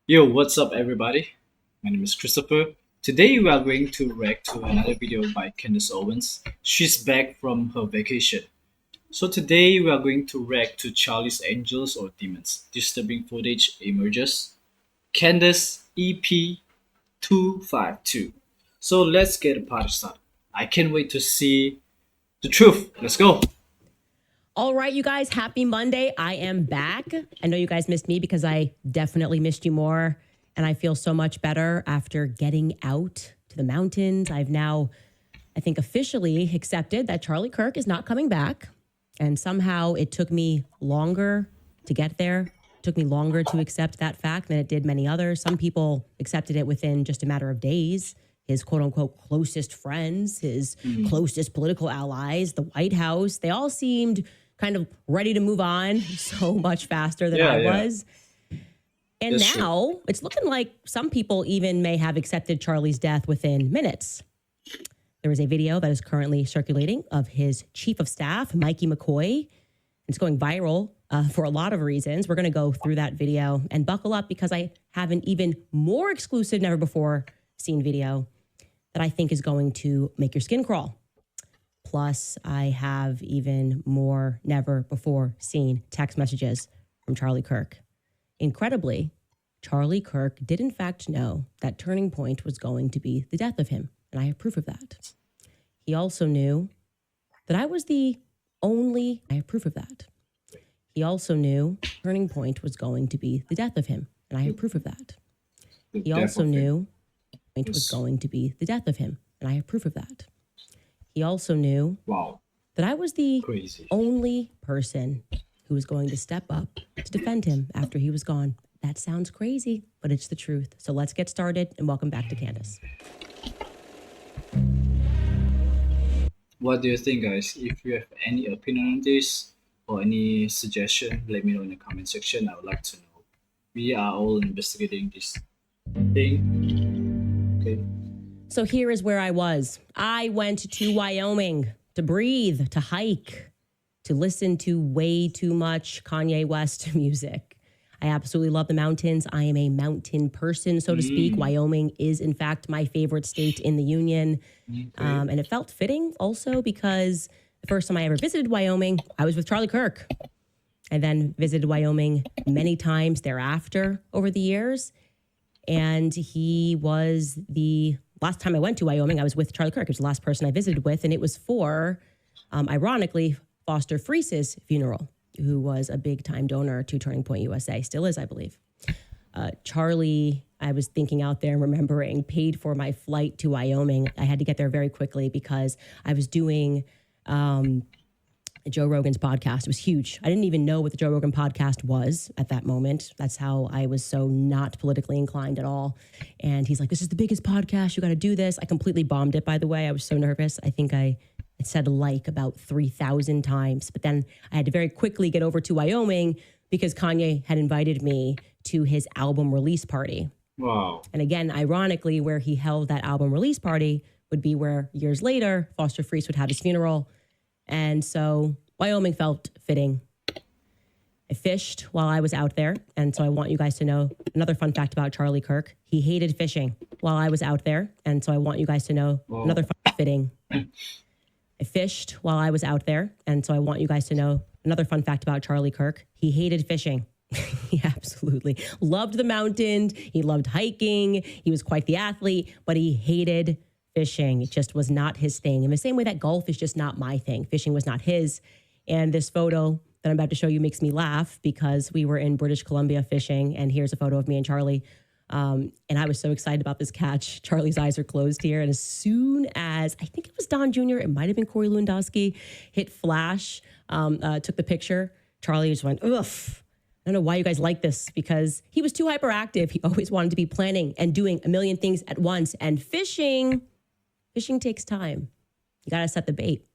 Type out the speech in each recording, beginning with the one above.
Yo, what's up, everybody? My name is Christopher. Today, we are going to react to another video by Candace Owens. She's back from her vacation. So, today, we are going to react to Charlie's Angels or Demons. Disturbing footage emerges. Candace EP 252. So, let's get the party started. I can't wait to see the truth. Let's go. All right, you guys, happy Monday. I am back. I know you guys missed me because I definitely missed you more. And I feel so much better after getting out to the mountains. I've now, I think, officially accepted that Charlie Kirk is not coming back. And somehow it took me longer to get there. It took me longer to accept that fact than it did many others. Some people accepted it within just a matter of days. His quote unquote closest friends, his closest political allies, the White House, they all seemed kind of ready to move on so much faster than I was. And That's now it's looking like some people even may have accepted Charlie's death within minutes. There is a video that is currently circulating of his chief of staff, Mikey McCoy. It's going viral for a lot of reasons. We're going to go through that video and buckle up because I have an even more exclusive, never before seen video that I think is going to make your skin crawl. Plus, I have even more never before seen text messages from Charlie Kirk. Incredibly, Charlie Kirk did in fact know that turning point was going to be the death of him, and I have proof of that. He also knew that I was the only, I have proof of that. He also knew turning point was going to be the death of him, and I have proof of that. He also knew it was going to be the death of him, and I have proof of that. He also knew that I was the only person who was going to step up to defend him after he was gone. That sounds crazy, but it's the truth. So let's get started and welcome back to Candace. What do you think, guys? If you have any opinion on this or any suggestion, let me know in the comment section. I would like to know. We are all investigating this thing. Okay. So here is where I was. I went to Wyoming to breathe, to hike, to listen to way too much Kanye West music. I absolutely love the mountains. I am a mountain person, so to speak. Wyoming is, in fact, my favorite state in the union. And it felt fitting also because the first time I ever visited Wyoming, I was with Charlie Kirk. I then visited Wyoming many times thereafter over the years. And he was the last time I went to Wyoming, I was with Charlie Kirk. It was the last person I visited with. And it was for, ironically, Foster Fries's funeral, who was a big time donor to Turning Point USA, still is, I believe. Charlie, I was thinking out there and remembering, paid for my flight to Wyoming. I had to get there very quickly because I was doing Joe Rogan's podcast. It was huge. I didn't even know what the Joe Rogan podcast was at that moment. That's how I was so not politically inclined at all. And he's like, this is the biggest podcast. You got to do this. I completely bombed it, by the way. I was so nervous. I think I said like about 3,000 times. But then I had to very quickly get over to Wyoming because Kanye had invited me to his album release party. Wow. And again, ironically, where he held that album release party would be where years later, Foster Friess would have his funeral. And so Wyoming felt fitting. I fished while I was out there. And so I want you guys to know another fun fact about Charlie Kirk. He hated fishing while I was out there. And so I want you guys to know another fun fitting. I fished while I was out there. And so I want you guys to know another fun fact about Charlie Kirk. He hated fishing. He absolutely loved the mountains. He loved hiking. He was quite the athlete, but he hated fishing. It just was not his thing. In the same way that golf is just not my thing. Fishing was not his. And this photo that I'm about to show you makes me laugh because we were in British Columbia fishing. And here's a photo of me and Charlie. And I was so excited about this catch. Charlie's eyes are closed here. And as soon as, I think it was Don Jr., it might have been Corey Lewandowski, hit flash, took the picture, Charlie just went, ugh. I don't know why you guys like this because he was too hyperactive. He always wanted to be planning and doing a million things at once. And fishing takes time. You got to set the bait.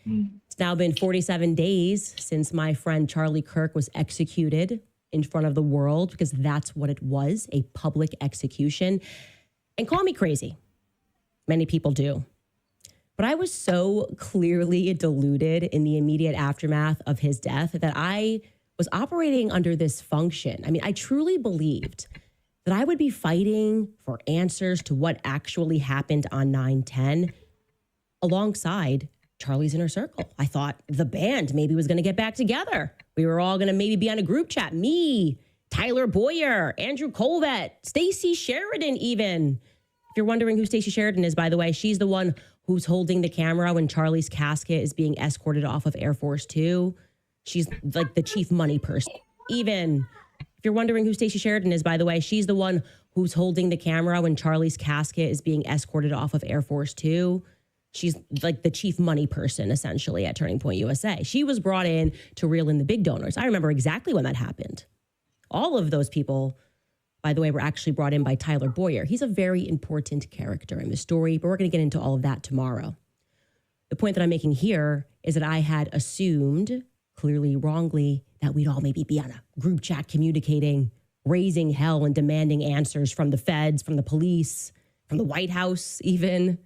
It's now been 47 days since my friend Charlie Kirk was executed in front of the world because that's what it was, a public execution. And call me crazy. Many people do. But I was so clearly deluded in the immediate aftermath of his death that I was operating under this function. I mean, I truly believed that I would be fighting for answers to what actually happened on 9/10 alongside Charlie's inner circle. I thought the band maybe was going to get back together. We were all going to maybe be on a group chat. Me, Tyler Boyer, Andrew Colvett, Stacey Sheridan even. If you're wondering who Stacey Sheridan is, by the way, she's the one who's holding the camera when Charlie's casket is being escorted off of Air Force Two. She's like the chief money person. Even if you're wondering who Stacey Sheridan is, by the way, she's the one who's holding the camera when Charlie's casket is being escorted off of Air Force Two. She's like the chief money person, essentially, at Turning Point USA. She was brought in to reel in the big donors. I remember exactly when that happened. All of those people, by the way, were actually brought in by Tyler Boyer. He's a very important character in the story, but we're going to get into all of that tomorrow. The point that I'm making here is that I had assumed, clearly wrongly, that we'd all maybe be on a group chat communicating, raising hell and demanding answers from the feds, from the police, from the White House even.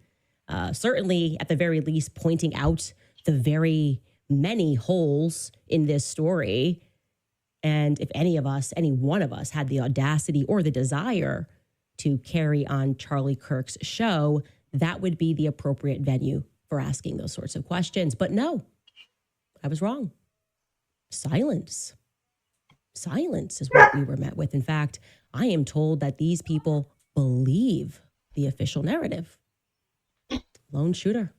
Certainly, at the very least, pointing out the very many holes in this story. And if any one of us had the audacity or the desire to carry on Charlie Kirk's show, that would be the appropriate venue for asking those sorts of questions. But no, I was wrong. Silence. Silence is what we were met with. In fact, I am told that these people believe the official narrative. Lone shooter.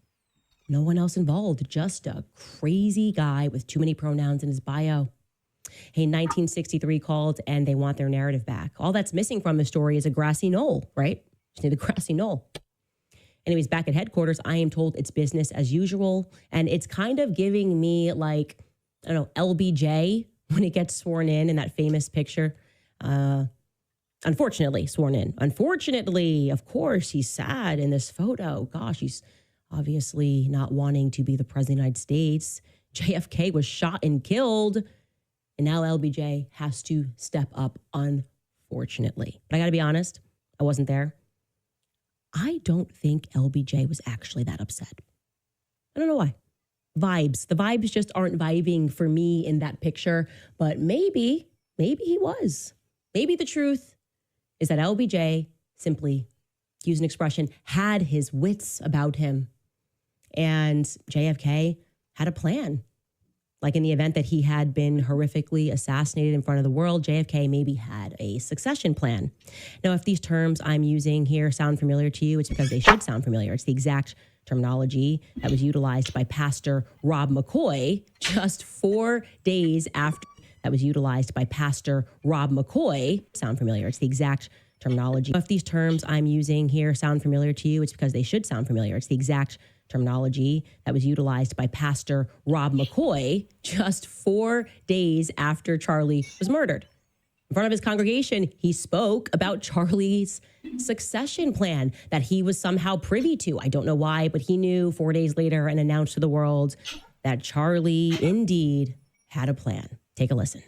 No one else involved. Just a crazy guy with too many pronouns in his bio. Hey, 1963 called and they want their narrative back. All that's missing from the story is a grassy knoll, right? Just need a grassy knoll. Anyways, back at headquarters, I am told it's business as usual. And it's kind of giving me like, I don't know, LBJ when he gets sworn in that famous picture. Unfortunately, sworn in. Unfortunately, of course, he's sad in this photo. Gosh, he's obviously not wanting to be the president of the United States. JFK was shot and killed. And now LBJ has to step up, unfortunately. But I got to be honest, I wasn't there. I don't think LBJ was actually that upset. I don't know why. Vibes. The vibes just aren't vibing for me in that picture. But maybe he was. Maybe the truth is that LBJ simply, to use an expression, had his wits about him. And JFK had a plan. Like in the event that he had been horrifically assassinated in front of the world, JFK maybe had a succession plan. Now, if these terms I'm using here sound familiar to you, it's because they should sound familiar. It's the exact terminology that was utilized by Pastor Rob McCoy just 4 days after. That was utilized by Pastor Rob McCoy. Sound familiar? It's the exact terminology. If these terms I'm using here sound familiar to you, it's because they should sound familiar. It's the exact terminology that was utilized by Pastor Rob McCoy just 4 days after Charlie was murdered. In front of his congregation, he spoke about Charlie's succession plan that he was somehow privy to. I don't know why, but he knew 4 days later and announced to the world that Charlie indeed had a plan. Take a listen.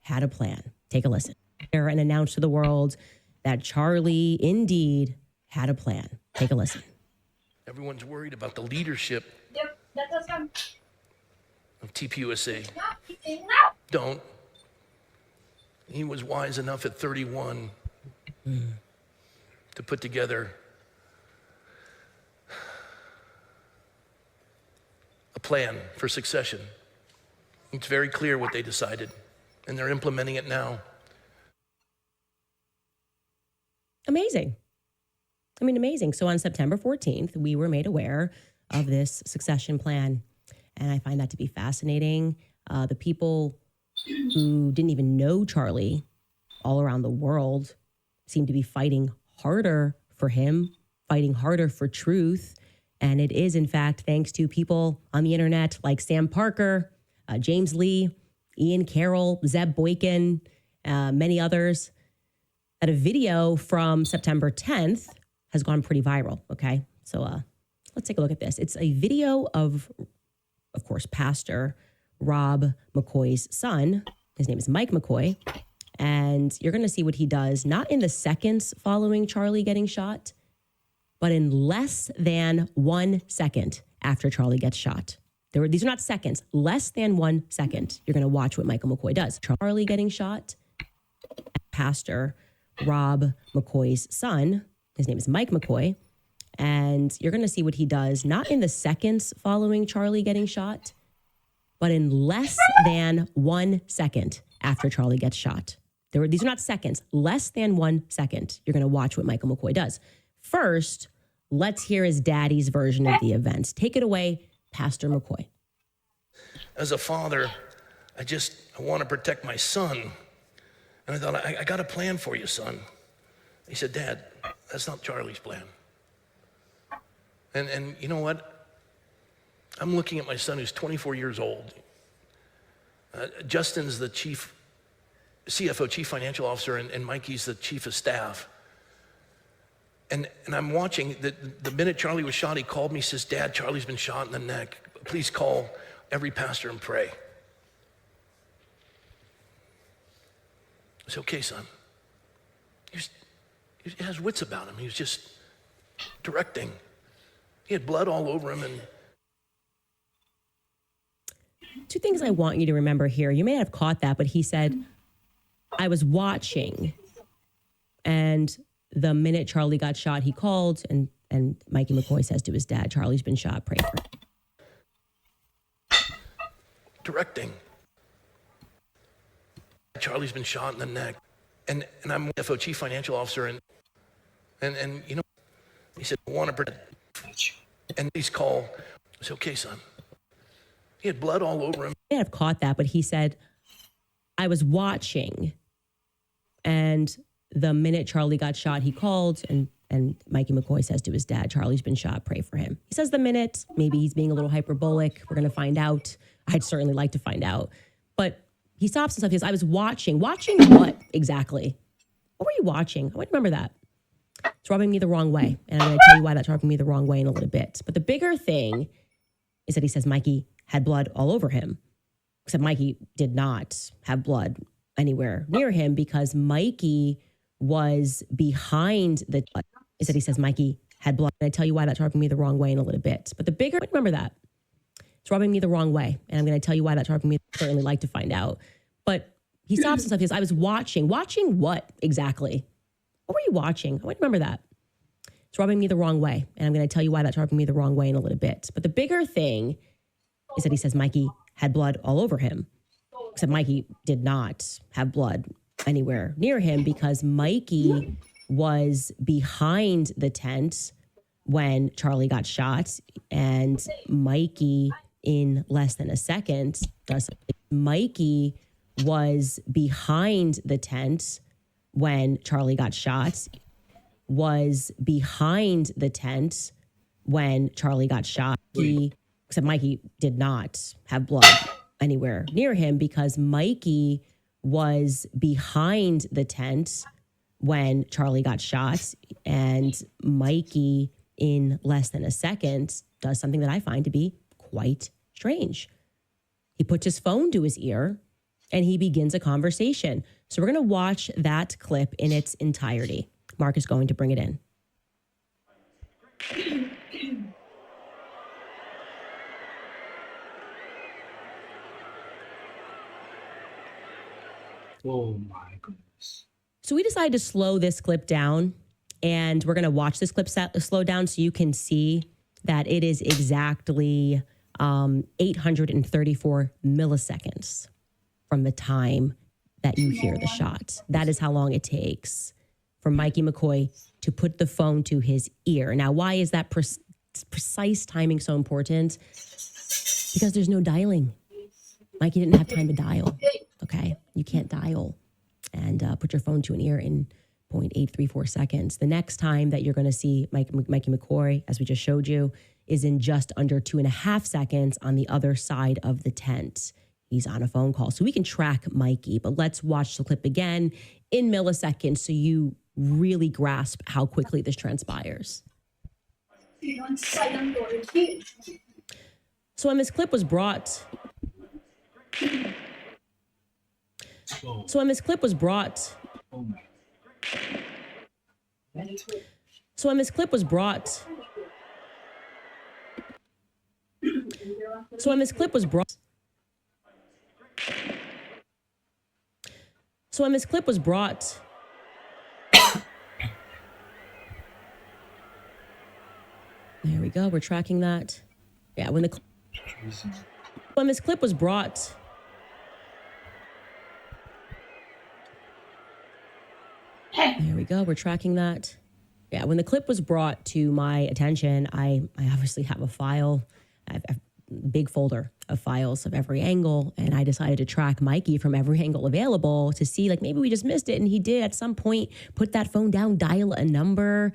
Had a plan. Take a listen. And announced to the world that Charlie indeed had a plan. Take a listen. Everyone's worried about the leadership of TPUSA. Don't. He was wise enough at 31 to put together a plan for succession. It's very clear what they decided, and they're implementing it now. Amazing. I mean, amazing. So on September 14th, we were made aware of this succession plan. And I find that to be fascinating. The people who didn't even know Charlie all around the world seem to be fighting harder for him, fighting harder for truth. And it is, in fact, thanks to people on the internet like Sam Parker, James Lee, Ian Carroll, Zeb Boykin, many others that a video from September 10th has gone pretty viral. Okay. So let's take a look at this. It's a video of course, Pastor Rob McCoy's son. His name is Mike McCoy. And you're going to see what he does, not in the seconds following Charlie getting shot, but in less than 1 second after Charlie gets shot. These are not seconds, less than 1 second. You're going to watch what Michael McCoy does. Charlie getting shot, Pastor Rob McCoy's son. His name is Mike McCoy. And you're going to see what he does, not in the seconds following Charlie getting shot, but in less than 1 second after Charlie gets shot. These are not seconds, less than 1 second. You're going to watch what Michael McCoy does. First, let's hear his daddy's version of the events. Take it away, Pastor McCoy. As a father, I want to protect my son. And I thought, I got a plan for you, son. He said, Dad, that's not Charlie's plan. And you know what? I'm looking at my son who's 24 years old. Justin's the CFO, chief financial officer, and Mikey's the chief of staff. And I'm watching, the minute Charlie was shot, he called me, says, Dad, Charlie's been shot in the neck. Please call every pastor and pray. I said, okay, son. He has wits about him. He was just directing. He had blood all over him. And two things I want you to remember here. You may not have caught that, but he said, I was watching. And the minute Charlie got shot, he called, and Mikey McCoy says to his dad, Charlie's been shot, pray for him. Directing. Charlie's been shot in the neck. And I'm CFO, chief financial officer, and you know, he said, I want to protect. And please call. I said, okay, son. He had blood all over him. I may not have caught that, but he said, I was watching. And the minute Charlie got shot, he called, and Mikey McCoy says to his dad, Charlie's been shot, pray for him. He says the minute, maybe he's being a little hyperbolic. We're going to find out. I'd certainly like to find out. But he stops himself. He says, I was watching. Watching what exactly? What were you watching? I might remember that. It's rubbing me the wrong way. And I'm going to tell you why that's rubbing me the wrong way in a little bit. But the bigger thing is that he says Mikey had blood all over him. Except Mikey did not have blood anywhere near him because Mikey was behind the... Is that he says Mikey had blood. And I tell you why that's rubbing me the wrong way in a little bit. But the bigger... Remember that. It's rubbing me the wrong way. And I'm going to tell you why that's rubbing me... Certainly like to find out. But he stops himself. He says, I was watching. Watching what exactly? What were you watching? I might remember that. It's rubbing me the wrong way. And I'm going to tell you why that's rubbing me the wrong way in a little bit. But the bigger thing is that he says Mikey had blood all over him. Except Mikey did not have blood anywhere near him because Mikey was behind the tent when Charlie got shot. And Mikey, in less than a second, Mikey was behind the tent when Charlie got shot, was behind the tent when Charlie got shot. Except Mikey did not have blood anywhere near him because Mikey was behind the tent when Charlie got shot. And Mikey, in less than a second, does something that I find to be quite strange. He puts his phone to his ear and he begins a conversation. So we're going to watch that clip in its entirety. Mark is going to bring it in. Oh my goodness. So we decided to slow this clip down, and we're going to watch this clip slow down so you can see that it is exactly 834 milliseconds from the time that you hear the shot. That is how long it takes for Mikey McCoy to put the phone to his ear. Now, why is that precise timing so important? Because there's no dialing. Mikey didn't have time to dial, okay? You can't dial and put your phone to an ear in 0.834 seconds. The next time that you're going to see Mikey McCoy, as we just showed you, is in just under 2.5 seconds on the other side of the tent. he's on a phone call. So we can track Mikey, but let's watch the clip again in milliseconds so you really grasp how quickly this transpires. So when this clip was brought, Whoa. so when this clip was brought, Oh my. so when this clip was brought, so when this clip was brought, so when this clip was brought, there we go. We're tracking that. Yeah, when this clip was brought, there we go. We're tracking that. Yeah, when the clip was brought to my attention, I obviously have a file, I have a big folder of files of every angle, and I decided to track Mikey from every angle available to see, like, maybe we just missed it, and he did at some point put that phone down, dial a number,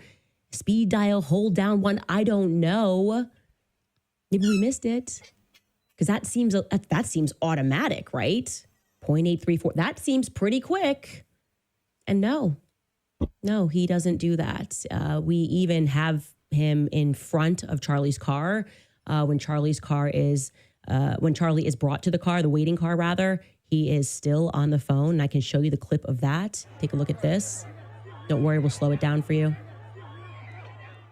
speed dial, hold down one. I don't know. Maybe we missed it because that seems automatic, right? 0.834. That seems pretty quick. And no, he doesn't do that. We even have him in front of Charlie's car when Charlie is brought to the car, the waiting car rather. He is still on the phone. I can show you the clip of that. Take a look at this. Don't worry, we'll slow it down for you.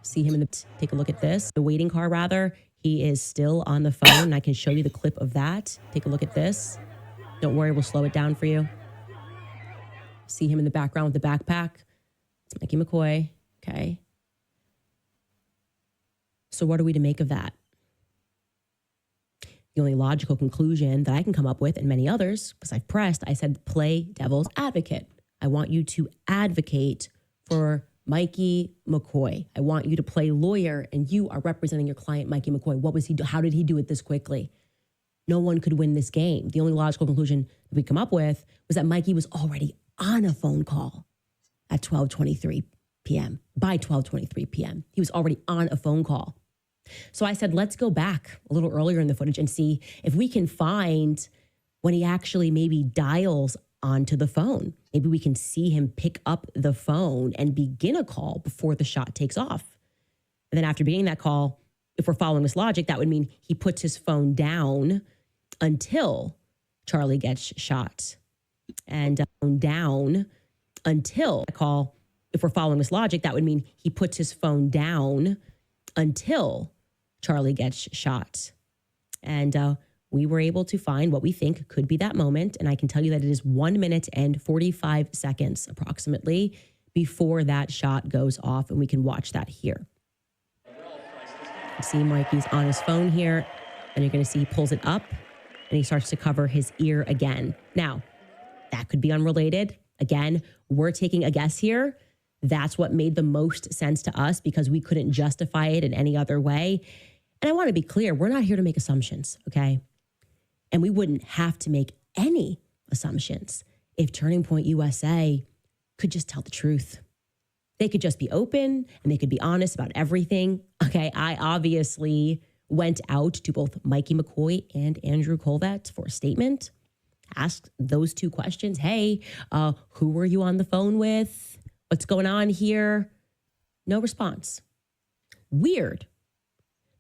See him take a look at this. The waiting car rather. He is still on the phone. I can show you the clip of that. Take a look at this. Don't worry, we'll slow it down for you. See him in the background with the backpack. It's Mikey McCoy. Okay. So what are we to make of that? The only logical conclusion that I can come up with, and many others, because I've pressed, I said, play devil's advocate. I want you to advocate for Mikey McCoy. I want you to play lawyer, and you are representing your client, Mikey McCoy. What was he do? How did he do it this quickly? No one could win this game. The only logical conclusion that we come up with was that Mikey was already on a phone call at 12:23 p.m. By 12:23 p.m. He was already on a phone call. So I said, let's go back a little earlier in the footage and see if we can find when he actually maybe dials onto the phone. Maybe we can see him pick up the phone and begin a call before the shot takes off. And then after beginning that call, if we're following this logic, that would mean he puts his phone down until Charlie gets shot. And down until the call, if we're following this logic, that would mean he puts his phone down until Charlie gets shot. And we were able to find what we think could be that moment. And I can tell you that it is 1 minute and 45 seconds approximately before that shot goes off. And we can watch that here. You see Mikey's on his phone here, and you're going to see he pulls it up and he starts to cover his ear again. Now, that could be unrelated. Again, we're taking a guess here. That's what made the most sense to us because we couldn't justify it in any other way. And I want to be clear, we're not here to make assumptions, okay? And we wouldn't have to make any assumptions if Turning Point USA could just tell the truth. They could just be open and they could be honest about everything. Okay, I obviously went out to both Mikey McCoy and Andrew Colvett for a statement, asked those two questions. Hey, who were you on the phone with? What's going on here? No response. Weird.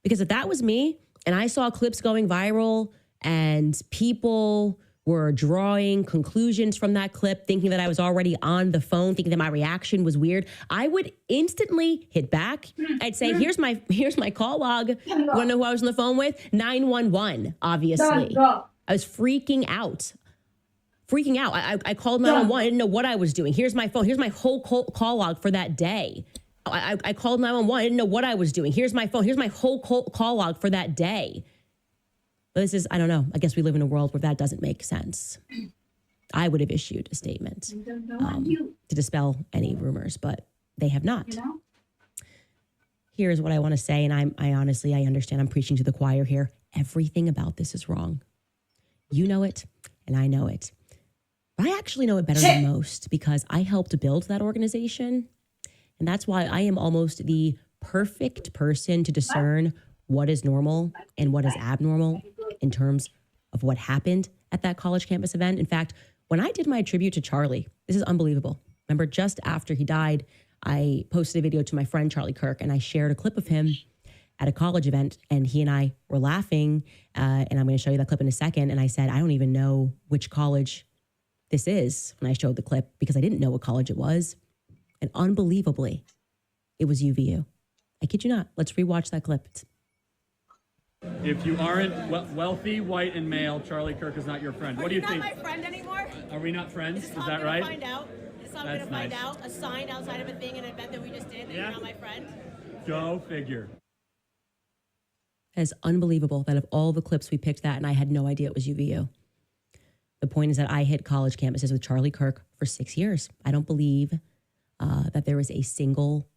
Because if that was me and I saw clips going viral and people were drawing conclusions from that clip, thinking that I was already on the phone, thinking that my reaction was weird, I would instantly hit back. I'd say, here's my call log. You want to know who I was on the phone with? 911, obviously. I was freaking out. I called 911. I didn't know what I was doing. Here's my phone. Here's my whole call log for that day. I called 911. I didn't know what I was doing. Here's my phone. Here's my whole call log for that day. But this is, I don't know. I guess we live in a world where that doesn't make sense. I would have issued a statement to dispel any rumors, but they have not. Here's what I want to say, and I honestly, I understand I'm preaching to the choir here. Everything about this is wrong. You know it, and I know it. But I actually know it better than most because I helped build that organization. And that's why I am almost the perfect person to discern what is normal and what is abnormal in terms of what happened at that college campus event. In fact, when I did my tribute to Charlie, this is unbelievable. Remember, just after he died, I posted a video to my friend Charlie Kirk, and I shared a clip of him at a college event, and he and I were laughing, and I'm going to show you that clip in a second. And I said, I don't even know which college this is when I showed the clip because I didn't know what college it was. And unbelievably, it was UVU. I kid you not. Let's rewatch that clip. If you aren't wealthy, white, and male, Charlie Kirk is not your friend. What do you think? Not my friend anymore. Are we not friends? Is Is that right? Find out. Is I'm going to find out. A sign outside of a thing, an event that we just did. That you're not my friend. Go figure. It's unbelievable that of all the clips we picked that, and I had no idea it was UVU. The point is that I hit college campuses with Charlie Kirk for 6 years. I don't believe that there is a single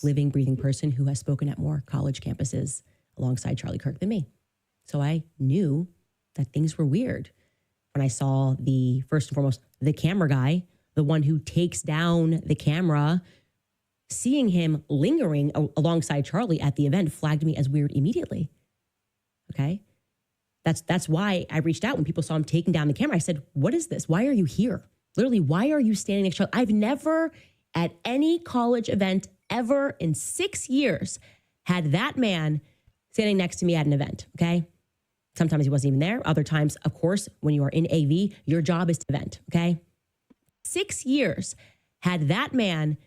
living, breathing person who has spoken at more college campuses alongside Charlie Kirk than me. So I knew that things were weird when I saw first and foremost, the camera guy, the one who takes down the camera. Seeing him lingering alongside Charlie at the event flagged me as weird immediately. Okay. That's why I reached out when people saw him taking down the camera. I said, what is this? Why are you here? Literally, why are you standing next to Charlie? I've never at any college event ever in 6 years had that man standing next to me at an event. Okay. Sometimes he wasn't even there. Other times, of course, when you are in AV, your job is to event. Okay. 6 years had that man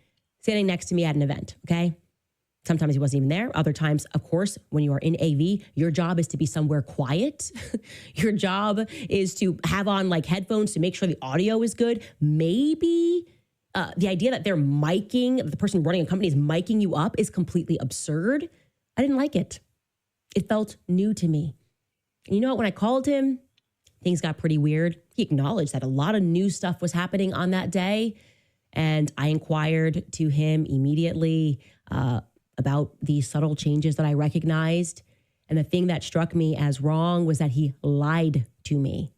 standing next to me at an event. Okay. Sometimes he wasn't even there. Other times, of course, when you are in AV, your job is to be somewhere quiet. Your job is to have on like headphones to make sure the audio is good. Maybe the idea that they're miking, the person running a company is miking you up is completely absurd. I didn't like it. It felt new to me. And you know what? When I called him, things got pretty weird. He acknowledged that a lot of new stuff was happening on that day. And I inquired to him immediately about the subtle changes that I recognized. And the thing that struck me as wrong was that he lied to me.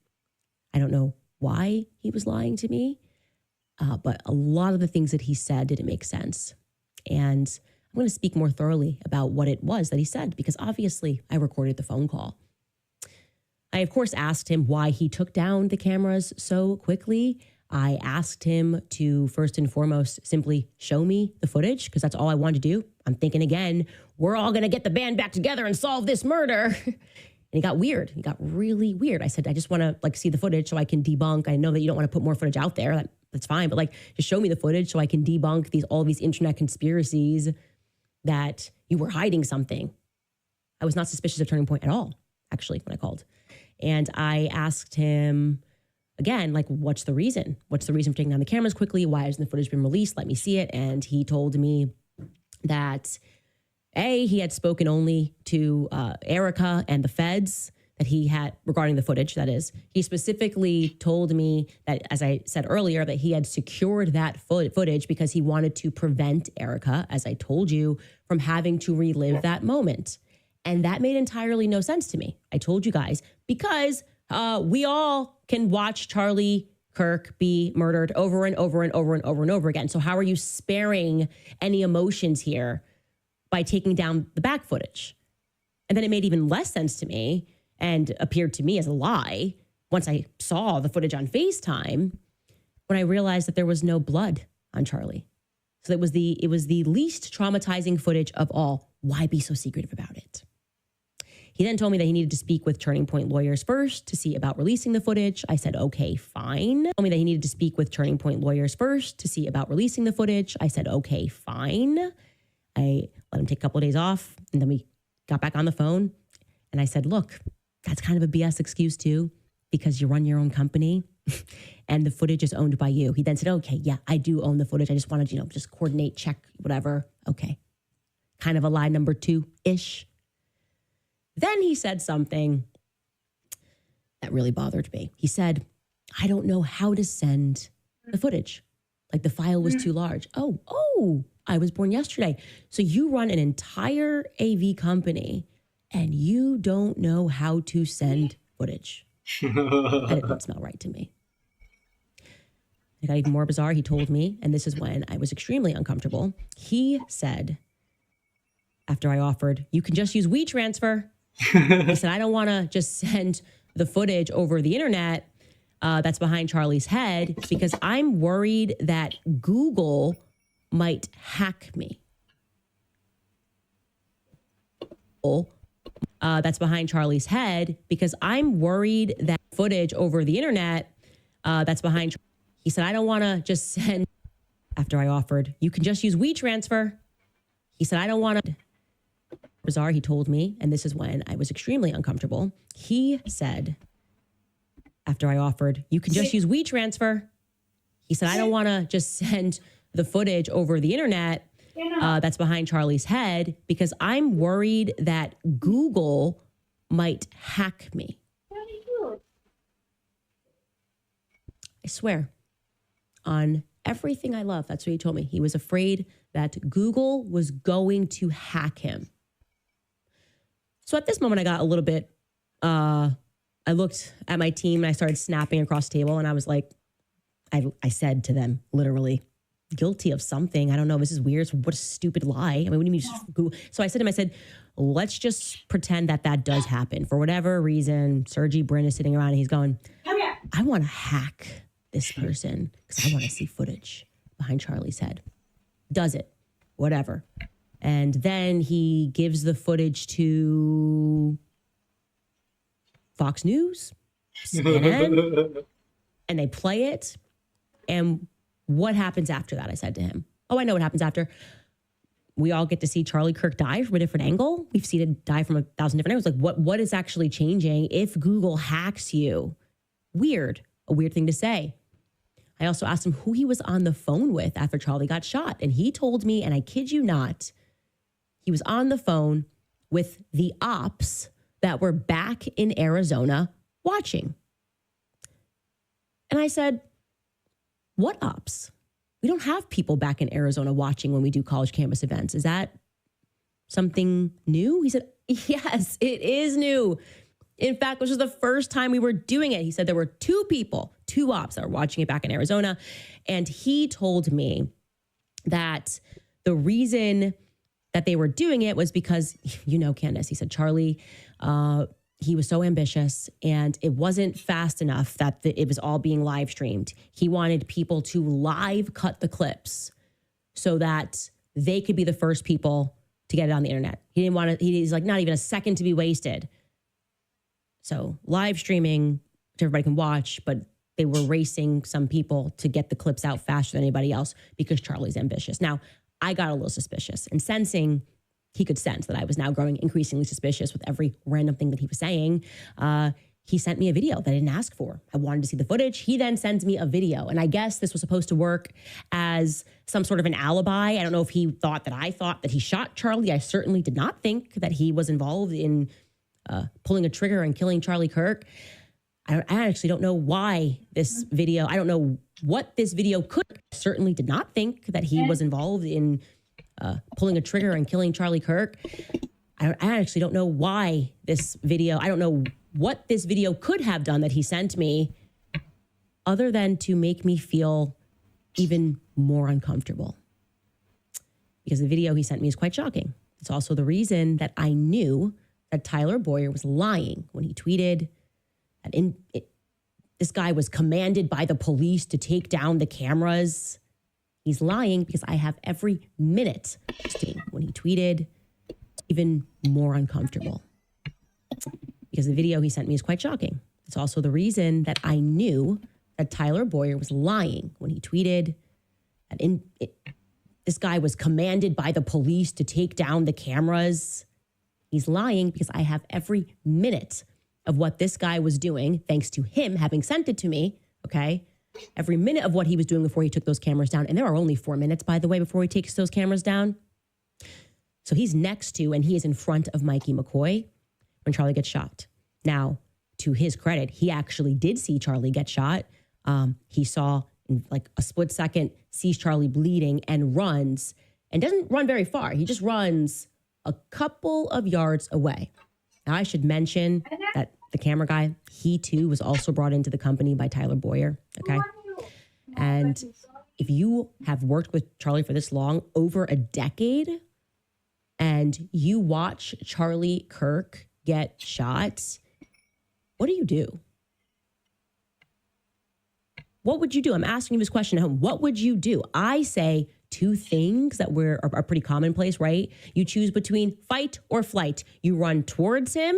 I don't know why he was lying to me, but a lot of the things that he said didn't make sense. And I'm going to speak more thoroughly about what it was that he said, because obviously I recorded the phone call. I, of course, asked him why he took down the cameras so quickly. I asked him to, first and foremost, simply show me the footage, because that's all I wanted to do. I'm thinking, again, we're all going to get the band back together and solve this murder. And he got weird. He got really weird. I said, I just want to see the footage so I can debunk. I know that you don't want to put more footage out there. That's fine. But just show me the footage so I can debunk all these internet conspiracies that you were hiding something. I was not suspicious of Turning Point at all, actually, when I called. And I asked him, again, what's the reason? What's the reason for taking down the cameras quickly? Why hasn't the footage been released? Let me see it. And he told me that, he had spoken only to Erica and the feds that he had regarding the footage, that is. He specifically told me that, as I said earlier, that he had secured that footage because he wanted to prevent Erica, as I told you, from having to relive that moment. And that made entirely no sense to me. I told you guys, because we all can watch Charlie Kirk be murdered over and over and over and over and over again. So how are you sparing any emotions here by taking down the back footage? And then it made even less sense to me and appeared to me as a lie once I saw the footage on FaceTime, when I realized that there was no blood on Charlie. So it was the least traumatizing footage of all. Why be so secretive about it? He then told me that he needed to speak with Turning Point lawyers first to see about releasing the footage. I said, okay, fine. He told me that he needed to speak with Turning Point lawyers first to see about releasing the footage. I said, okay, fine. I let him take a couple of days off, and then we got back on the phone. And I said, look, that's kind of a BS excuse too, because you run your own company and the footage is owned by you. He then said, okay, yeah, I do own the footage. I just wanted, just coordinate, check, whatever. Okay. Kind of a lie number 2-ish. Then he said something that really bothered me. He said, I don't know how to send the footage. The file was too large. Oh, I was born yesterday. So you run an entire AV company and you don't know how to send footage. That didn't smell right to me. It got even more bizarre. He told me, and this is when I was extremely uncomfortable. He said, after I offered, you can just use WeTransfer. He said, I don't want to just send the footage over the internet that's behind Charlie's head because I'm worried that Google might hack me. That's behind Charlie's head because I'm worried that footage over the internet that's behind. He said, I don't want to just send. After I offered, you can just use WeTransfer. He said, I don't want to. Bizarre, he told me, and this is when I was extremely uncomfortable. He said, after I offered, you can just use WeTransfer. He said, I don't want to just send the footage over the internet that's behind Charlie's head because I'm worried that Google might hack me. I swear on everything I love. That's what he told me. He was afraid that Google was going to hack him. So at this moment, I got a little bit, I looked at my team and I started snapping across the table and I was like, I said to them, literally, guilty of something. I don't know. This is weird. So what a stupid lie. I mean, what do you mean just Google? So I said to him, let's just pretend that that does happen. For whatever reason, Sergey Brin is sitting around and he's going, I want to hack this person because I want to see footage behind Charlie's head. Does it, whatever. And then he gives the footage to Fox News, CNN, and they play it. And what happens after that? I said to him, oh, I know what happens after. We all get to see Charlie Kirk die from a different angle. We've seen it die from 1,000 different angles. Like what is actually changing if Google hacks you? Weird, a weird thing to say. I also asked him who he was on the phone with after Charlie got shot. And he told me, and I kid you not, he was on the phone with the ops that were back in Arizona watching. And I said, what ops? We don't have people back in Arizona watching when we do college campus events. Is that something new? He said, yes, it is new. In fact, this was the first time we were doing it. He said there were two ops that were watching it back in Arizona. And he told me that the reason that they were doing it was because, Candace, he said, Charlie, he was so ambitious and it wasn't fast enough that it was all being live streamed. He wanted people to live cut the clips so that they could be the first people to get it on the internet. He didn't want to, he's like, not even a second to be wasted. So live streaming, which everybody can watch, but they were racing some people to get the clips out faster than anybody else because Charlie's ambitious. Now, I got a little suspicious and he could sense that I was now growing increasingly suspicious with every random thing that he was saying. He sent me a video that I didn't ask for. I wanted to see the footage. He then sends me a video. And I guess this was supposed to work as some sort of an alibi. I don't know if he thought that I thought that he shot Charlie. I certainly did not think that he was involved in pulling a trigger and killing Charlie Kirk. I actually don't know why this video, I don't know what this video could. I certainly did not think that he was involved in pulling a trigger and killing Charlie Kirk. I actually don't know why this video, I don't know what this video could have done that he sent me other than to make me feel even more uncomfortable. Because the video he sent me is quite shocking. It's also the reason that I knew that Tyler Boyer was lying when he tweeted that this guy was commanded by the police to take down the cameras. He's lying because I have every minute when he tweeted, even more uncomfortable. Because the video he sent me is quite shocking. It's also the reason that I knew that Tyler Boyer was lying when he tweeted that this guy was commanded by the police to take down the cameras. He's lying because I have every minute of what this guy was doing, thanks to him having sent it to me, okay? Every minute of what he was doing before he took those cameras down. And there are only 4 minutes, by the way, before he takes those cameras down. So he's next to, and he is in front of Mikey McCoy when Charlie gets shot. Now, to his credit, he actually did see Charlie get shot. He saw in like a split second, sees Charlie bleeding and runs, and doesn't run very far. He just runs a couple of yards away. Now, I should mention that the camera guy, he too was also brought into the company by Tyler Boyer, okay? And if you have worked with Charlie for this long, over a decade, and you watch Charlie Kirk get shot, what do you do? What would you do? I'm asking you this question at home. What would you do? I say two things that are pretty commonplace, right? You choose between fight or flight. You run towards him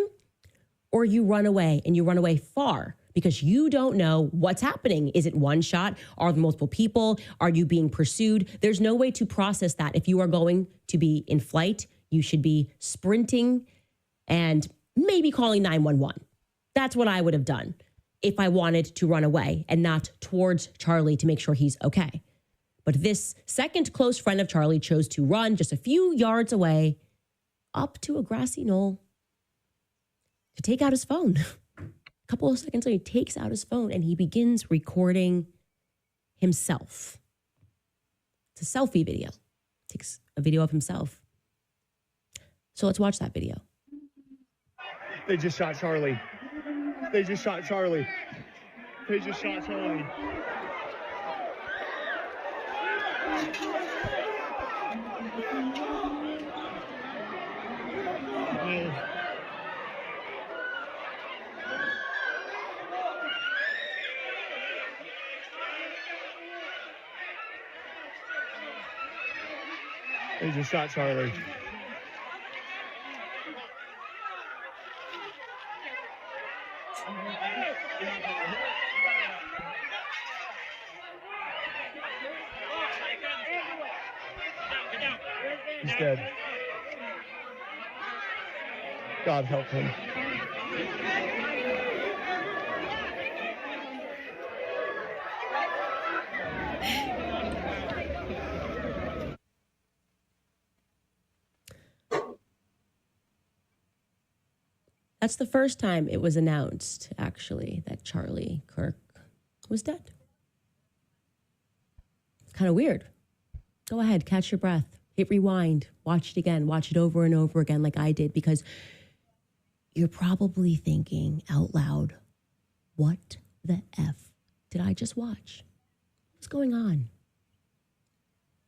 or you run away, and you run away far because you don't know what's happening. Is it one shot? Are there multiple people? Are you being pursued? There's no way to process that. If you are going to be in flight, you should be sprinting and maybe calling 911. That's what I would have done if I wanted to run away and not towards Charlie to make sure he's okay. But this second close friend of Charlie chose to run just a few yards away up to a grassy knoll to take out his phone. A couple of seconds later, he takes out his phone and he begins recording himself. It's a selfie video. Takes a video of himself. So let's watch that video. They just shot Charlie. They just shot Charlie. They just shot Charlie. They just shot Charlie. He's dead. God help him. That's the first time it was announced, actually, that Charlie Kirk was dead. Kind of weird. Go ahead, catch your breath, hit rewind, watch it again, watch it over and over again like I did, because you're probably thinking out loud, what the F did I just watch? What's going on?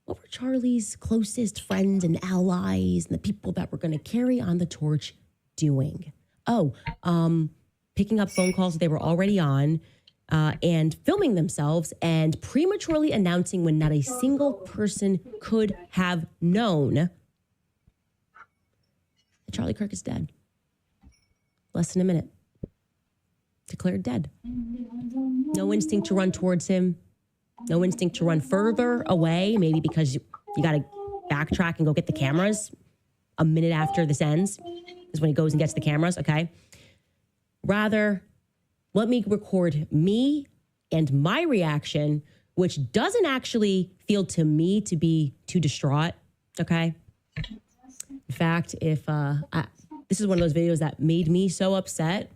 What were Charlie's closest friends and allies and the people that were going to carry on the torch doing? Picking up phone calls that they were already on, and filming themselves and prematurely announcing when not a single person could have known that Charlie Kirk is dead. Less than a minute. Declared dead. No instinct to run towards him. No instinct to run further away, maybe because you got to backtrack and go get the cameras a minute after this ends is when he goes and gets the cameras, okay? Rather, let me record me and my reaction, which doesn't actually feel to me to be too distraught, okay? In fact, if this is one of those videos that made me so upset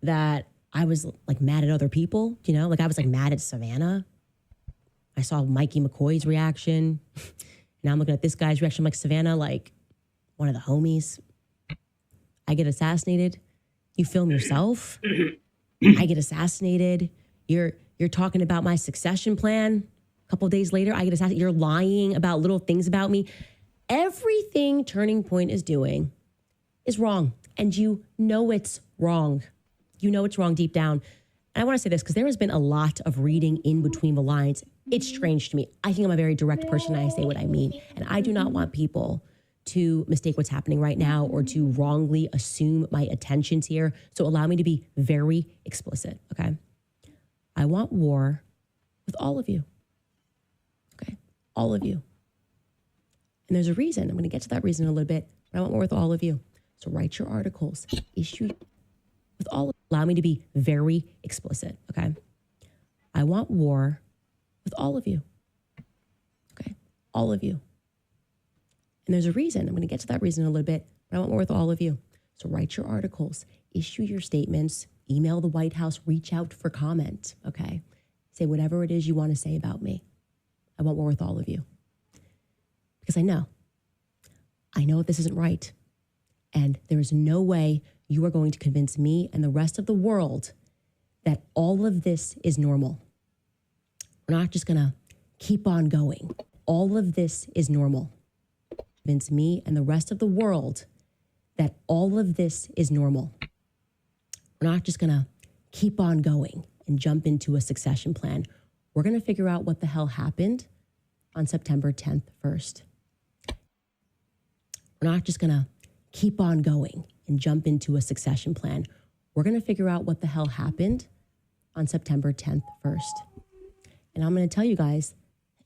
that I was like mad at other people, you know? Like I was like mad at Savannah. I saw Mikey McCoy's reaction. Now I'm looking at this guy's reaction. I'm like, Savannah, like one of the homies. I get assassinated. You film yourself. I get assassinated. You're talking about my succession plan. A couple of days later, I get assassinated. You're lying about little things about me. Everything Turning Point is doing is wrong. And you know it's wrong. You know it's wrong deep down. And I want to say this because there has been a lot of reading in between the lines. It's strange to me. I think I'm a very direct person and I say what I mean. And I do not want people to mistake what's happening right now or to wrongly assume my intentions here. So allow me to be very explicit, okay? I want war with all of you, okay? All of you. And there's a reason. I'm going to get to that reason in a little bit, but I want war with all of you. So write your articles, issue with all of you. Allow me to be very explicit, okay? I want war with all of you, okay? All of you. And there's a reason. I'm going to get to that reason in a little bit, but I want more with all of you. So write your articles, issue your statements, email the White House, reach out for comment, okay? Say whatever it is you want to say about me. I want more with all of you. Because I know this isn't right. And there is no way you are going to convince me and the rest of the world that all of this is normal. We're not just going to keep on going. All of this is normal. Convince me and the rest of the world that all of this is normal. We're not just going to keep on going and jump into a succession plan We're going to figure out what the hell happened on September 10th first. We're not just going to keep on going and jump into a succession plan. We're going to figure out what the hell happened on September 10th first. And I'm going to tell you guys,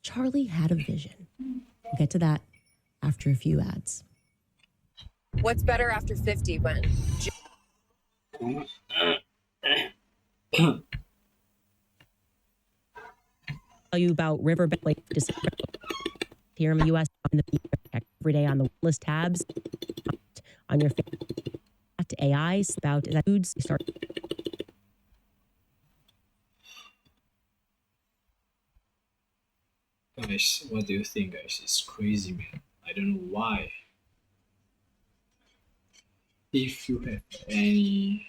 Charlie had a vision. We'll get to that after a few ads. What's better after 50 when? Tell you about Riverbank Lake here in the U.S. every day on the list tabs on your AIs about foods start. Guys, what do you think, guys? It's crazy, man. I don't know why. If you have any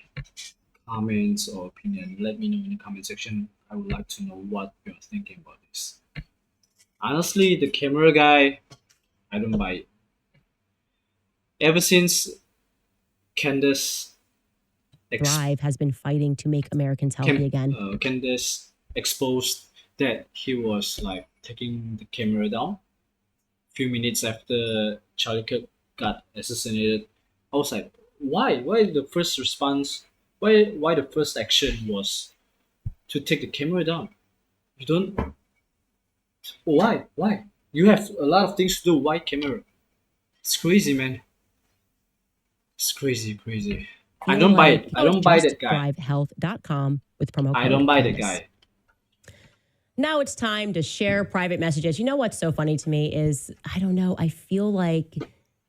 comments or opinion, let me know in the comment section. I would like to know what you're thinking about this. Honestly, the camera guy, I don't buy it. Ever since Candace Drive has been fighting to make Americans healthy again. Candace exposed that he was like taking the camera down a few minutes after Charlie Kirk got assassinated. I was like, why the first response, why the first action was to take the camera down? You don't, why you have a lot of things to do, why camera? It's crazy, man. It's crazy. I don't buy it. I don't buy that guy. DriveHealth.com with promo code I don't buy that Candace. guy. Now it's time to share private messages. You know what's so funny to me is, I don't know, I feel like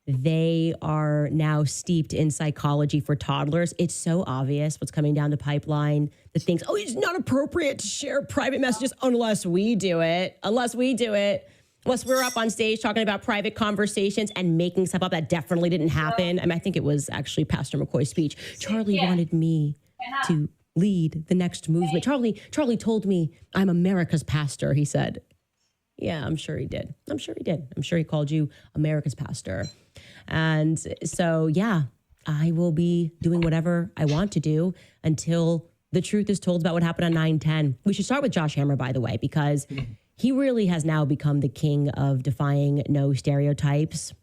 they are now steeped in psychology for toddlers. It's so obvious what's coming down the pipeline. The things, oh, it's not appropriate to share private messages unless we do it. Unless we're up on stage talking about private conversations and making stuff up that definitely didn't happen. I mean, I think it was actually Pastor McCoy's speech. Charlie wanted me to lead the next movement. Charlie told me I'm America's pastor, he said. Yeah, I'm sure he did. I'm sure he called you America's pastor. And so, yeah, I will be doing whatever I want to do until the truth is told about what happened on 9/10. We should start with Josh Hammer, by the way, because he really has now become the king of defying no stereotypes.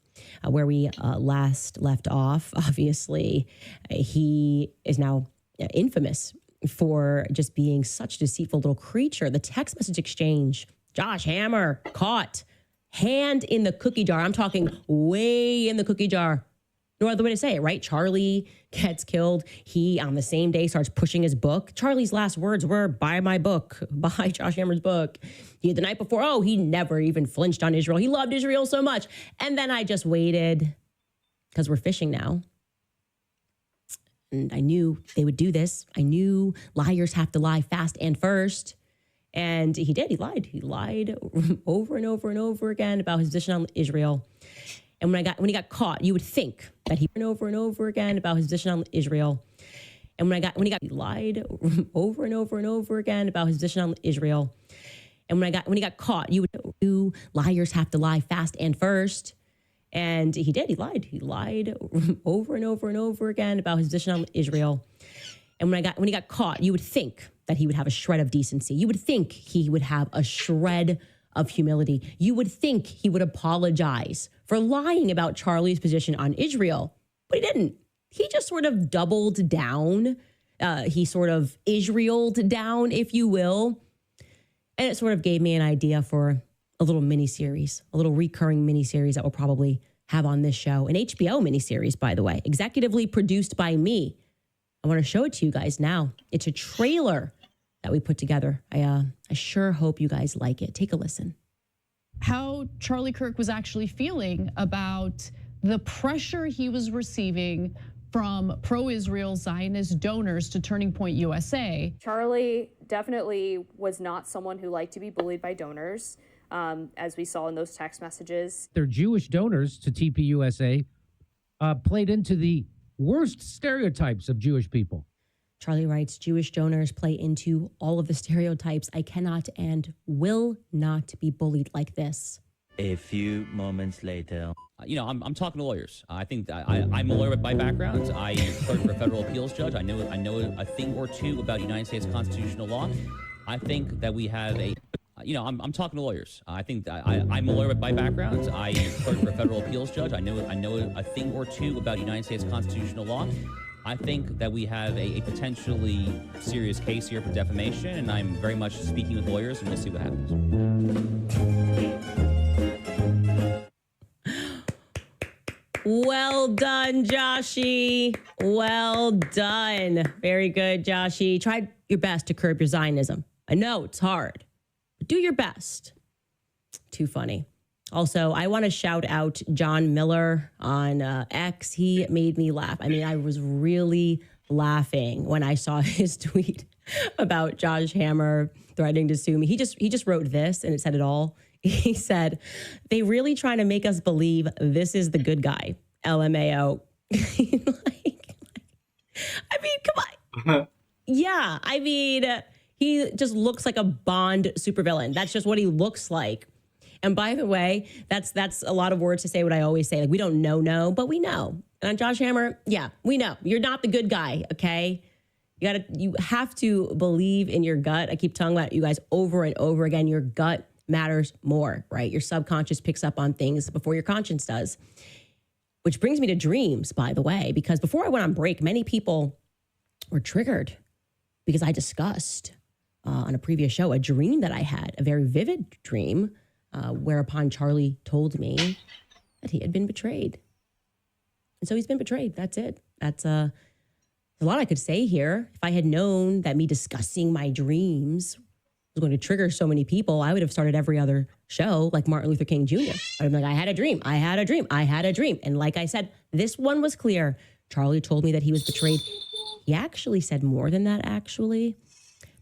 Where we last left off, obviously, he is now infamous for just being such a deceitful little creature. The text message exchange, Josh Hammer caught, hand in the cookie jar. I'm talking way in the cookie jar. No other way to say it, right? Charlie gets killed. He, on the same day, starts pushing his book. Charlie's last words were, buy my book, buy Josh Hammer's book. The night before, he never even flinched on Israel. He loved Israel so much. And then I just waited, because we're fishing now. And I knew they would do this. I knew liars have to lie fast and first. And he did. He lied. He lied over and over and over again about his position on Israel. And when he got caught, you would think that he went over and over again about his position on Israel. And he lied over and over and over again about his position on Israel. And when he got caught, you would know liars have to lie fast and first. And he did. He lied. He lied over and over and over again about his position on Israel. And when he got caught, you would think that he would have a shred of decency. You would think he would have a shred of humility. You would think he would apologize for lying about Charlie's position on Israel, but he didn't. He just sort of doubled down. He sort of Israeled down, if you will. And it sort of gave me an idea for a little mini-series, a little recurring mini-series that we'll probably have on this show. An HBO mini-series, by the way, executively produced by me. I want to show it to you guys now. It's a trailer that we put together. I sure hope you guys like it. Take a listen. How Charlie Kirk was actually feeling about the pressure he was receiving from pro-Israel Zionist donors to Turning Point USA. Charlie definitely was not someone who liked to be bullied by donors, as we saw in those text messages. Their Jewish donors to TPUSA played into the worst stereotypes of Jewish people. Charlie writes, Jewish donors play into all of the stereotypes. I cannot and will not be bullied like this. A few moments later. I'm talking to lawyers. I think I'm a lawyer by background. I clerked for a federal appeals judge. I know a thing or two about United States constitutional law. I think that we have a, I'm talking to lawyers. I think I'm a lawyer by background. I clerked for a federal appeals judge. I know a thing or two about United States constitutional law. I think that we have a potentially serious case here for defamation, and I'm very much speaking with lawyers, and we'll see what happens. Well done, Joshy. Well done. Very good, Joshy. Try your best to curb your Zionism. I know it's hard, but do your best. Too funny. Also, I want to shout out John Miller on X. He made me laugh. I mean, I was really laughing when I saw his tweet about Josh Hammer threatening to sue me. He just wrote this, and it said it all. He said, they really trying to make us believe this is the good guy. LMAO. I mean, come on. Yeah, I mean, he just looks like a Bond supervillain. That's just what he looks like. And by the way, that's a lot of words to say what I always say. Like, we don't know, but we know. And on Josh Hammer, yeah, we know. You're not the good guy, okay? You have to believe in your gut. I keep telling you guys over and over again, your gut matters more, right? Your subconscious picks up on things before your conscience does. Which brings me to dreams, by the way, because before I went on break, many people were triggered because I discussed on a previous show a dream that I had, a very vivid dream, whereupon Charlie told me that he had been betrayed. And so he's been betrayed. That's it. That's a lot I could say here. If I had known that me discussing my dreams was going to trigger so many people, I would have started every other show like Martin Luther King Jr. I'd be like, I had a dream. And like I said, this one was clear. Charlie told me that he was betrayed. He actually said more than that, actually.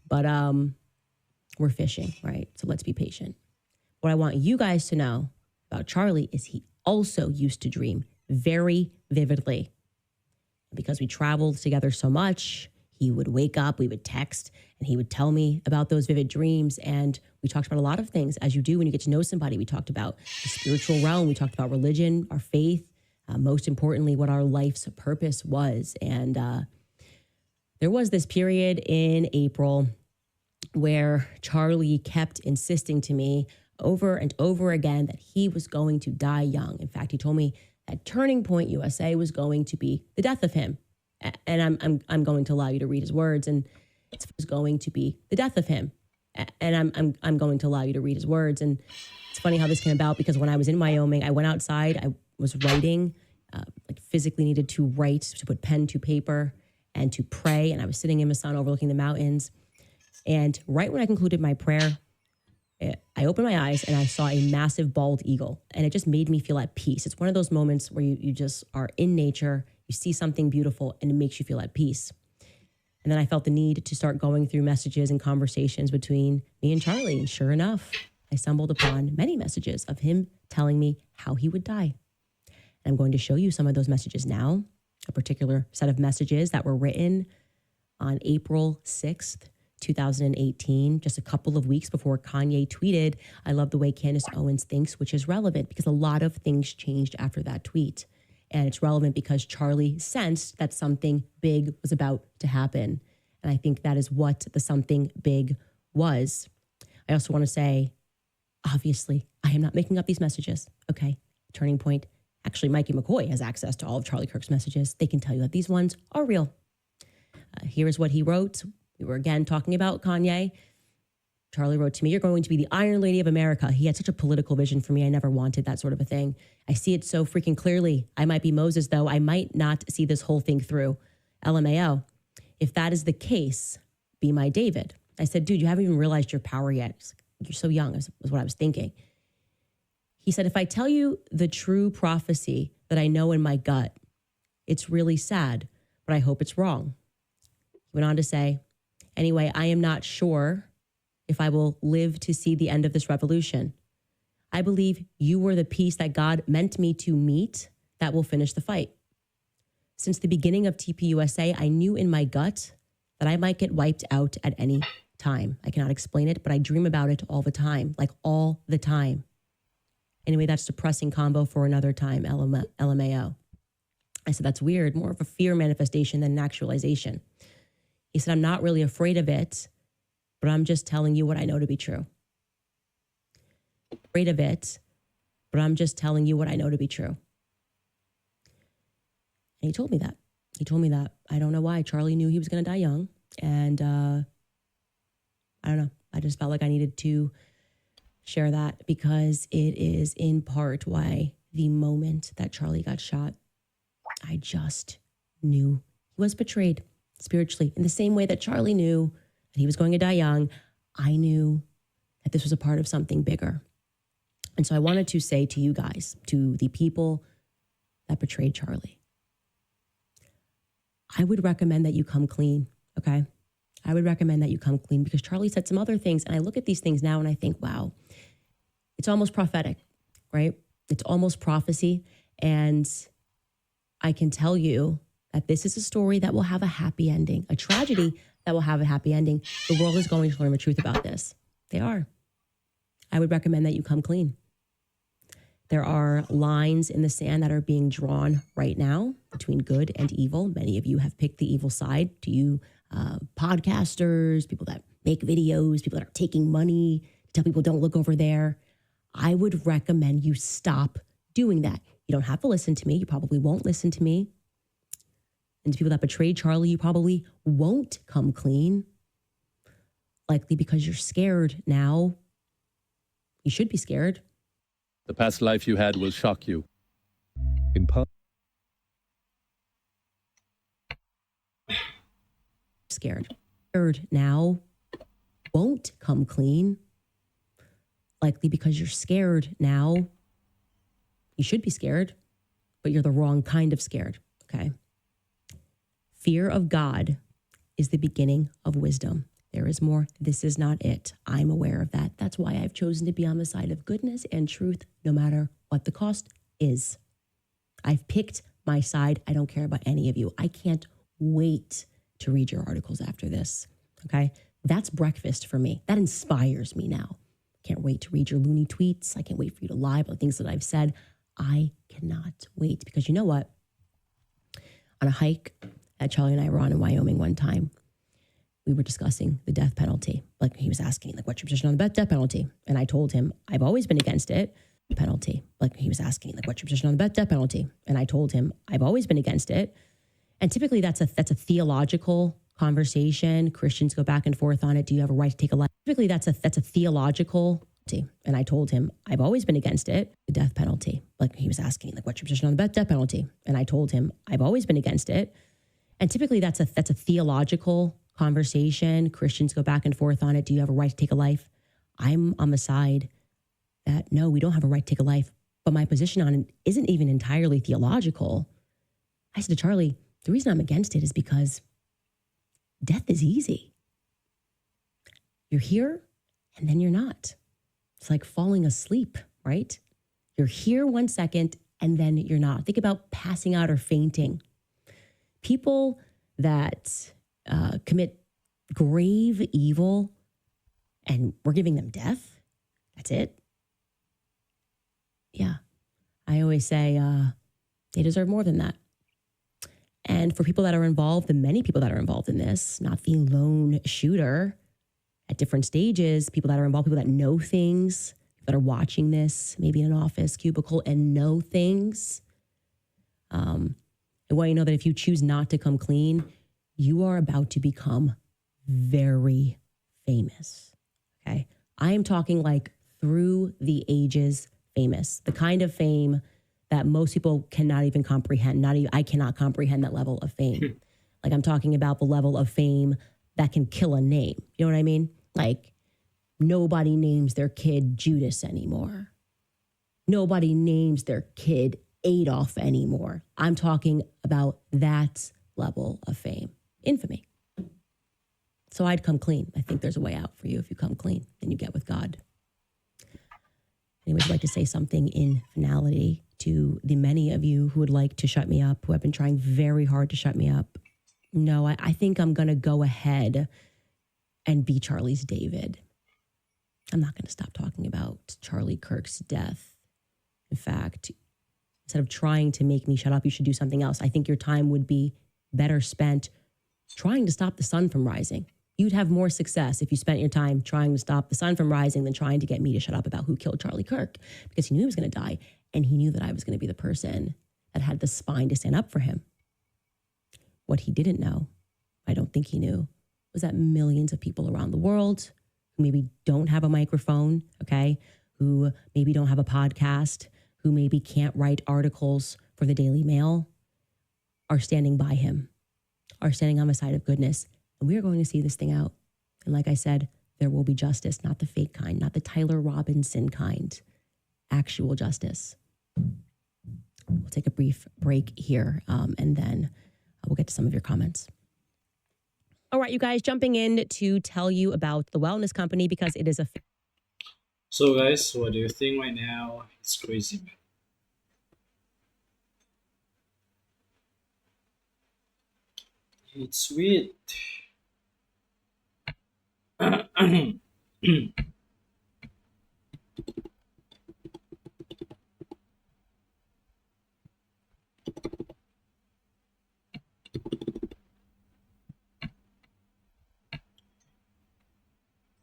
But we're fishing, right? So let's be patient. What I want you guys to know about Charlie is he also used to dream very vividly. Because we traveled together so much, he would wake up, we would text, and he would tell me about those vivid dreams. And we talked about a lot of things, as you do when you get to know somebody. We talked about the spiritual realm. We talked about religion, our faith, most importantly, what our life's purpose was. And there was this period in April where Charlie kept insisting to me over and over again that he was going to die young. In fact, he told me that Turning Point USA was going to be the death of him. And I'm going to allow you to read his words. And it was going to be the death of him. And I'm going to allow you to read his words. And it's funny how this came about, because when I was in Wyoming, I went outside, I was writing, like physically needed to write, to put pen to paper and to pray. And I was sitting in the sun overlooking the mountains. And right when I concluded my prayer, I opened my eyes and I saw a massive bald eagle. And it just made me feel at peace. It's one of those moments where you just are in nature, you see something beautiful, and it makes you feel at peace. And then I felt the need to start going through messages and conversations between me and Charlie. And sure enough, I stumbled upon many messages of him telling me how he would die. And I'm going to show you some of those messages now, a particular set of messages that were written on April 6th, 2018, just a couple of weeks before Kanye tweeted, "I love the way Candace Owens thinks," which is relevant because a lot of things changed after that tweet. And it's relevant because Charlie sensed that something big was about to happen. And I think that is what the something big was. I also want to say, obviously, I am not making up these messages, okay? Turning Point. Actually, Mikey McCoy has access to all of Charlie Kirk's messages. They can tell you that these ones are real. Here is what he wrote. We were again talking about Kanye. Charlie wrote to me, "You're going to be the Iron Lady of America." He had such a political vision for me. I never wanted that sort of a thing. I see it so freaking clearly. I might be Moses, though. I might not see this whole thing through. LMAO. If that is the case, be my David. I said, dude, you haven't even realized your power yet. He's like, you're so young, is what I was thinking. He said, if I tell you the true prophecy that I know in my gut, it's really sad, but I hope it's wrong. He went on to say, anyway, I am not sure if I will live to see the end of this revolution. I believe you were the piece that God meant me to meet that will finish the fight. Since the beginning of TPUSA, I knew in my gut that I might get wiped out at any time. I cannot explain it, but I dream about it all the time, like all the time. Anyway, that's depressing combo for another time, LMAO. I said, that's weird, more of a fear manifestation than an actualization. He said, I'm not really afraid of it, but I'm just telling you what I know to be true. Afraid of it, but I'm just telling you what I know to be true. And he told me that. He told me that. I don't know why. Charlie knew he was going to die young. And I don't know. I just felt like I needed to share that because it is in part why the moment that Charlie got shot, I just knew he was betrayed spiritually. In the same way that Charlie knew that he was going to die young, I knew that this was a part of something bigger. And so I wanted to say to you guys, to the people that betrayed Charlie, I would recommend that you come clean, okay? I would recommend that you come clean because Charlie said some other things. And I look at these things now and I think, wow, it's almost prophetic, right? It's almost prophecy. And I can tell you that this is a story that will have a happy ending, a tragedy that will have a happy ending. The world is going to learn the truth about this. They are. I would recommend that you come clean. There are lines in the sand that are being drawn right now between good and evil. Many of you have picked the evil side. To you podcasters, people that make videos, people that are taking money, tell people don't look over there. I would recommend you stop doing that. You don't have to listen to me. You probably won't listen to me. And to people that betrayed Charlie, you probably won't come clean. Likely because you're scared now. You should be scared. The past life you had will shock you. Scared now, won't come clean. Likely because you're scared now. You should be scared, but you're the wrong kind of scared, okay? Fear of God is the beginning of wisdom. There is more. This is not it. I'm aware of that. That's why I've chosen to be on the side of goodness and truth, no matter what the cost is. I've picked my side. I don't care about any of you. I can't wait to read your articles after this, okay? That's breakfast for me. That inspires me now. Can't wait to read your loony tweets. I can't wait for you to lie about things that I've said. I cannot wait because you know what? On a hike that Charlie and I were on in Wyoming one time, we were discussing the death penalty. Like he was asking, like, what's your position on the death penalty? And I told him, I've always been against it. Penalty. Like he was asking, like, what's your position on the death penalty? And I told him, I've always been against it. And typically that's a theological conversation. Christians go back and forth on it. Do you have a right to take a life? Typically that's a theological. And I told him, I've always been against it. The death penalty. Like he was asking, like, what's your position on the death penalty? And I told him, I've always been against it. And typically that's a theological conversation. Christians go back and forth on it. Do you have a right to take a life? I'm on the side that no, we don't have a right to take a life. But my position on it isn't even entirely theological. I said to Charlie, the reason I'm against it is because death is easy. You're here and then you're not. It's like falling asleep, right? You're here 1 second and then you're not. Think about passing out or fainting. People that commit grave evil and we're giving them death, that's it. Yeah, I always say they deserve more than that. And for people that are involved, the many people that are involved in this, not the lone shooter at different stages, people that are involved, people that know things, that are watching this, maybe in an office cubicle and know things. I want you to know that if you choose not to come clean, you are about to become very famous, okay? I am talking like through the ages famous, the kind of fame that most people cannot even comprehend. I cannot comprehend that level of fame. Like I'm talking about the level of fame that can kill a name. You know what I mean? Like nobody names their kid Judas anymore. Nobody names their kid Adolf anymore. I'm talking about that level of fame. Infamy. So I'd come clean. I think there's a way out for you if you come clean and you get with God. Anyways, I'd like to say something in finality to the many of you who would like to shut me up, who have been trying very hard to shut me up. No, I think I'm going to go ahead and be Charlie's David. I'm not going to stop talking about Charlie Kirk's death. In fact, instead of trying to make me shut up, you should do something else. I think your time would be better spent trying to stop the sun from rising. You'd have more success if you spent your time trying to stop the sun from rising than trying to get me to shut up about who killed Charlie Kirk, because he knew he was going to die, and he knew that I was going to be the person that had the spine to stand up for him. What he didn't know, I don't think he knew, was that millions of people around the world who maybe don't have a microphone, okay, who maybe don't have a podcast, who maybe can't write articles for the Daily Mail, are standing by him, are standing on the side of goodness. And we are going to see this thing out. And like I said, there will be justice, not the fake kind, not the Tyler Robinson kind, actual justice. We'll take a brief break here, and then we'll get to some of your comments. All right, you guys, jumping in to tell you about the wellness company, because it is a... So guys, what do you think right now? It's crazy, man. It's weird.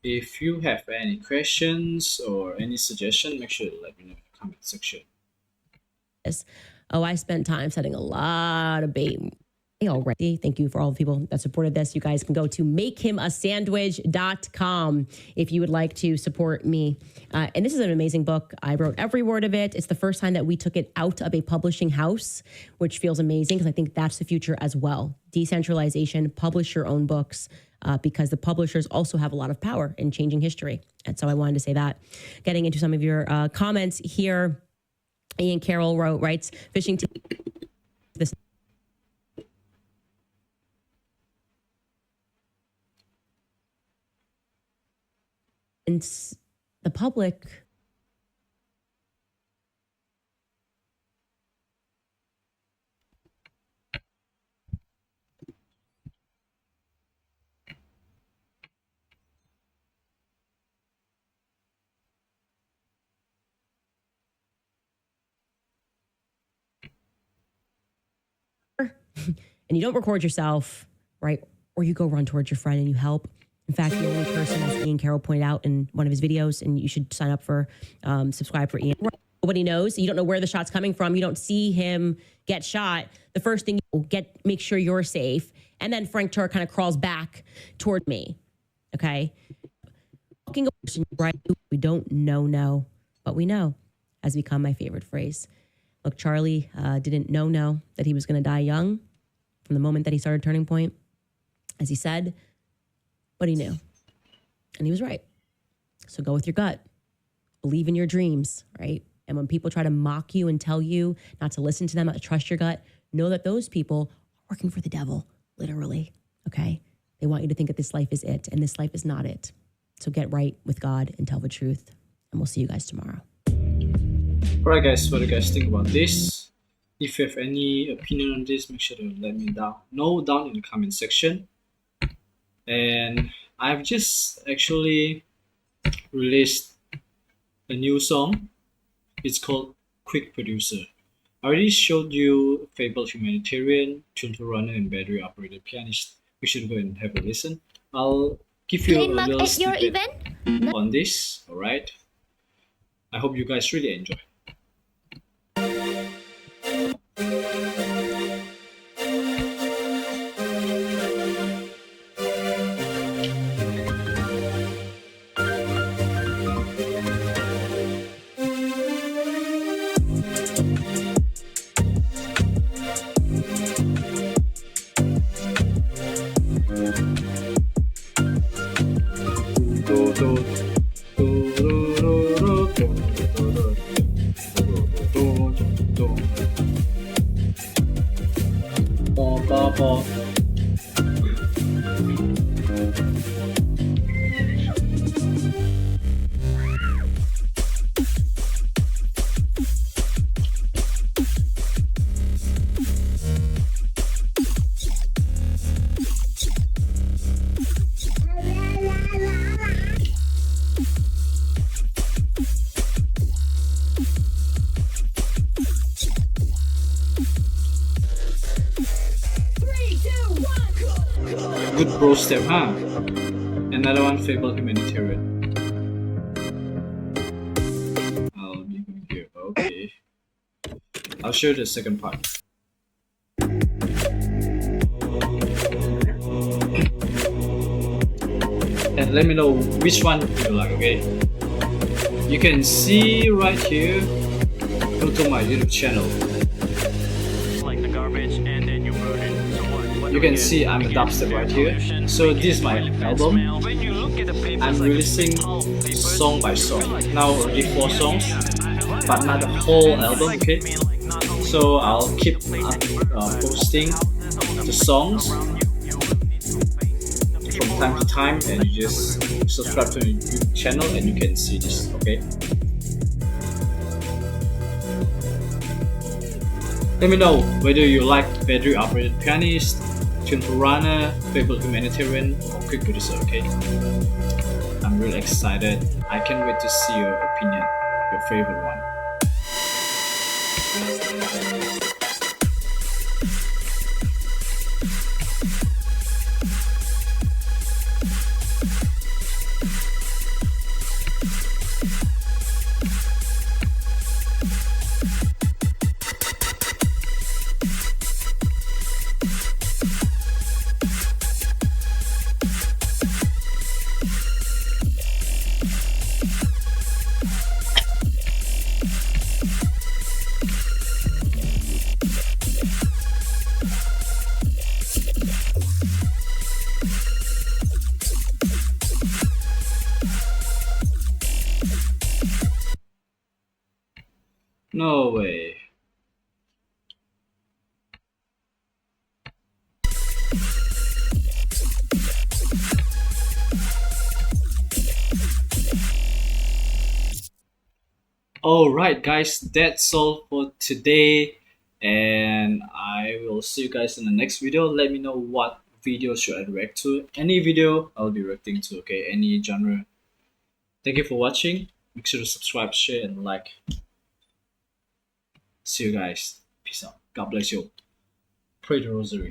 If you have any questions or any suggestion, make sure to let me know in the comment section. Oh, I spent time setting a lot of bait already. Thank you for all the people that supported this. You guys can go to makehimasandwich.com if you would like to support me. And this is an amazing book. I wrote every word of it. It's the first time that we took it out of a publishing house, which feels amazing because I think that's the future as well. Decentralization, publish your own books, because the publishers also have a lot of power in changing history. And so I wanted to say that. Getting into some of your comments here, Ian Carroll writes, fishing this. And the public and you don't record yourself, right? Or you go run towards your friend and you help. In fact, the only person, as Ian Carroll pointed out in one of his videos, and you should sign up for, subscribe for Ian. Nobody knows. You don't know where the shot's coming from. You don't see him get shot. The first thing you make sure you're safe. And then Frank Turk kind of crawls back toward me. Okay. Right. We don't know, but we know has become my favorite phrase. Look, Charlie didn't know that he was going to die young from the moment that he started Turning Point, as he said, but he knew, and he was right. So go with your gut, believe in your dreams, right? And when people try to mock you and tell you not to listen to them, not to trust your gut, know that those people are working for the devil, literally, okay? They want you to think that this life is it, and this life is not it. So get right with God and tell the truth, and we'll see you guys tomorrow. Alright guys, what do you guys think about this? If you have any opinion on this, make sure to let me know down in the comment section. And I've just actually released a new song. It's called Quick Producer. I already showed you Fabled Humanitarian, Gentle Runner, and Battery Operated Pianist. We should go and have a listen. I'll give you a little snippet on this, alright? I hope you guys really enjoy. Good bro step, huh? another one, Fable Humanitarian. I'll be going here. Okay. I'll show you the second part. And let me know which one you like, okay? You can see right here, go to my YouTube channel. Like the garbage and then you burn it. So what You can see I'm a dubstep right here. So this is my album. I'm releasing song by song. Now already 4 songs, but not the whole album, okay? So I'll keep posting the songs from time to time, and you just subscribe to the YouTube channel and you can see this, okay? Let me know whether you like Battery Operated Pianist, Temple Runner, Fable Humanitarian, or Quick Producer, okay? I'm really excited. I can't wait to see your opinion, your favorite one. No way. Alright guys, that's all for today, and I will see you guys in the next video. Let me know what video should I react to. Any video I'll be reacting to, okay? Any genre. Thank you for watching. Make sure to subscribe, share, and like. See you guys. Peace out. God bless you. Pray the rosary.